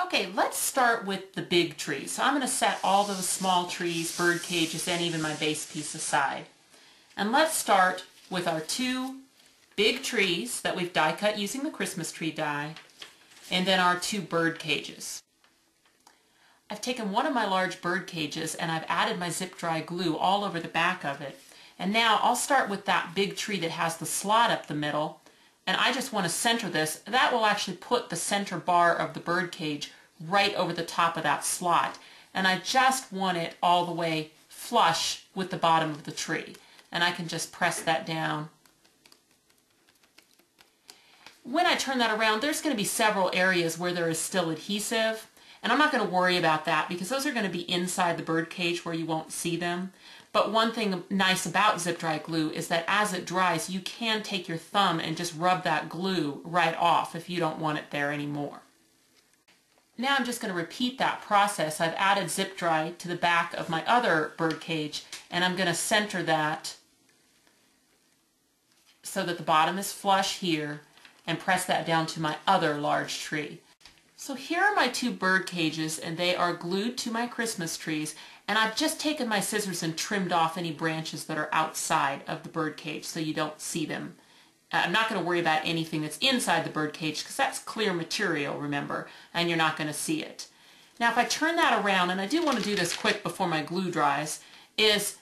Okay, let's start with the big tree. So I'm going to set all those small trees, bird cages, and even my base piece aside. And let's start with our two big trees that we've die cut using the Christmas tree die, and then our two bird cages. I've taken one of my large bird cages and I've added my zip dry glue all over the back of it. And now I'll start with that big tree that has the slot up the middle, and I just want to center this. That will actually put the center bar of the bird cage right over the top of that slot. And I just want it all the way flush with the bottom of the tree. And I can just press that down. When I turn that around, there's going to be several areas where there is still adhesive. And I'm not going to worry about that because those are going to be inside the bird cage where you won't see them. But one thing nice about zip dry glue is that as it dries, you can take your thumb and just rub that glue right off if you don't want it there anymore. Now I'm just going to repeat that process. I've added zip dry to the back of my other bird cage, and I'm going to center that so that the bottom is flush here, and press that down to my other large tree. So here are my two bird cages, and they are glued to my Christmas trees, and I've just taken my scissors and trimmed off any branches that are outside of the bird cage so you don't see them. I'm not going to worry about anything that's inside the bird cage because that's clear material, remember, and you're not going to see it. Now if I turn that around, and I do want to do this quick before my glue dries, is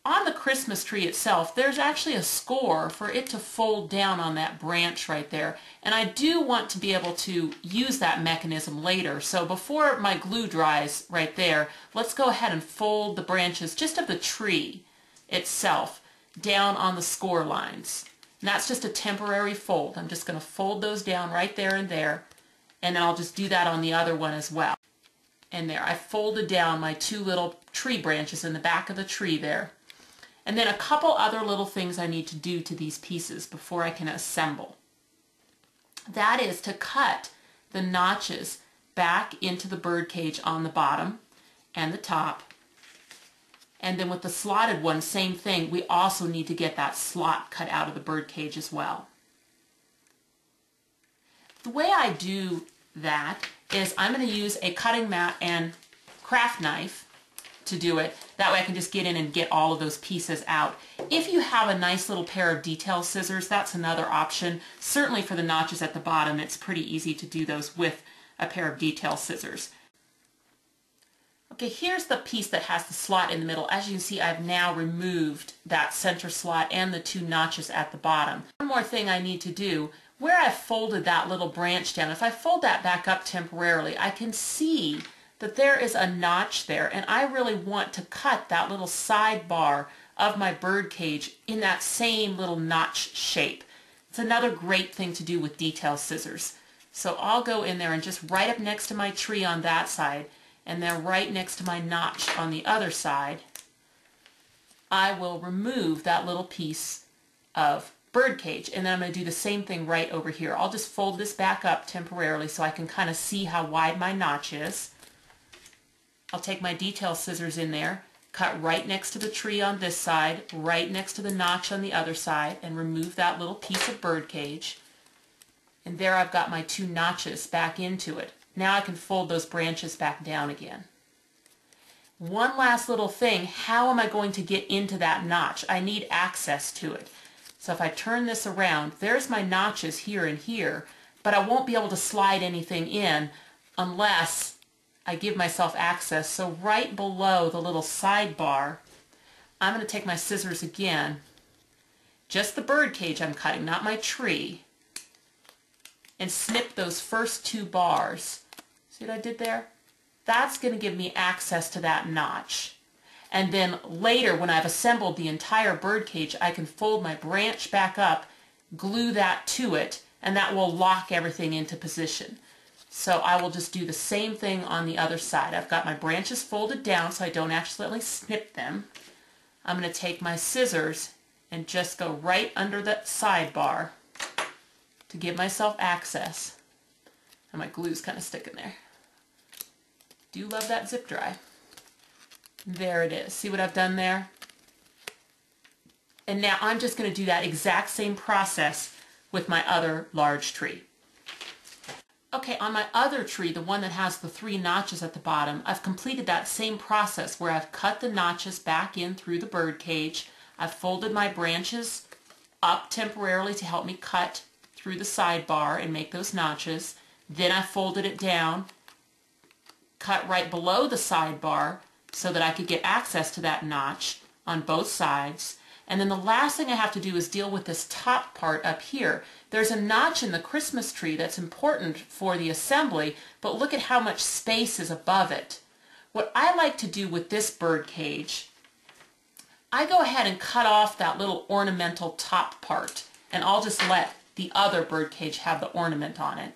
on the Christmas tree itself, there's actually a score for it to fold down on that branch right there. And I do want to be able to use that mechanism later. So before my glue dries right there, let's go ahead and fold the branches just of the tree itself down on the score lines. And that's just a temporary fold. I'm just going to fold those down right there and there. And then I'll just do that on the other one as well. And there, I folded down my two little tree branches in the back of the tree there. And then a couple other little things I need to do to these pieces before I can assemble. That is to cut the notches back into the bird cage on the bottom and the top. And then with the slotted one, same thing. We also need to get that slot cut out of the bird cage as well. The way I do that is I'm going to use a cutting mat and craft knife to do it. That way I can just get in and get all of those pieces out. If you have a nice little pair of detail scissors, that's another option. Certainly for the notches at the bottom, it's pretty easy to do those with a pair of detail scissors. Okay, here's the piece that has the slot in the middle. As you can see, I've now removed that center slot and the two notches at the bottom. One more thing I need to do, where I've folded that little branch down, if I fold that back up temporarily, I can see that there is a notch there, and I really want to cut that little sidebar of my bird cage in that same little notch shape. It's another great thing to do with detail scissors. So I'll go in there and just right up next to my tree on that side, and then right next to my notch on the other side, I will remove that little piece of bird cage, and then I'm going to do the same thing right over here. I'll just fold this back up temporarily so I can kind of see how wide my notch is. I'll take my detail scissors in there, cut right next to the tree on this side, right next to the notch on the other side, and remove that little piece of bird cage. And there I've got my two notches back into it. Now I can fold those branches back down again. One last little thing, how am I going to get into that notch? I need access to it. So if I turn this around, there's my notches here and here, but I won't be able to slide anything in unless I give myself access. So right below the little sidebar, I'm going to take my scissors again, just the bird cage I'm cutting, not my tree, and snip those first two bars. See what I did there? That's going to give me access to that notch. And then later, when I've assembled the entire bird cage, I can fold my branch back up, glue that to it, and that will lock everything into position. So I will just do the same thing on the other side. I've got my branches folded down so I don't accidentally snip them. I'm going to take my scissors and just go right under that sidebar to give myself access. And my glue's kind of sticking there. Do love that zip dry. There it is. See what I've done there? And now I'm just going to do that exact same process with my other large tree. Okay, on my other tree, the one that has the 3 notches at the bottom, I've completed that same process where I've cut the notches back in through the bird cage. I've folded my branches up temporarily to help me cut through the sidebar and make those notches. Then I folded it down, cut right below the sidebar so that I could get access to that notch on both sides. And then the last thing I have to do is deal with this top part up here. There's a notch in the Christmas tree that's important for the assembly, but look at how much space is above it. What I like to do with this bird cage, I go ahead and cut off that little ornamental top part, and I'll just let the other bird cage have the ornament on it.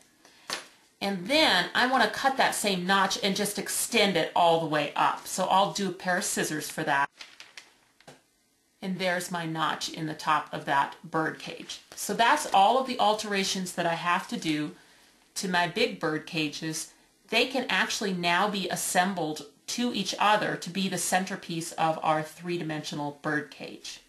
And then I want to cut that same notch and just extend it all the way up. So I'll do a pair of scissors for that. And there's my notch in the top of that bird cage. So that's all of the alterations that I have to do to my big bird cages. They can actually now be assembled to each other to be the centerpiece of our 3-dimensional bird cage.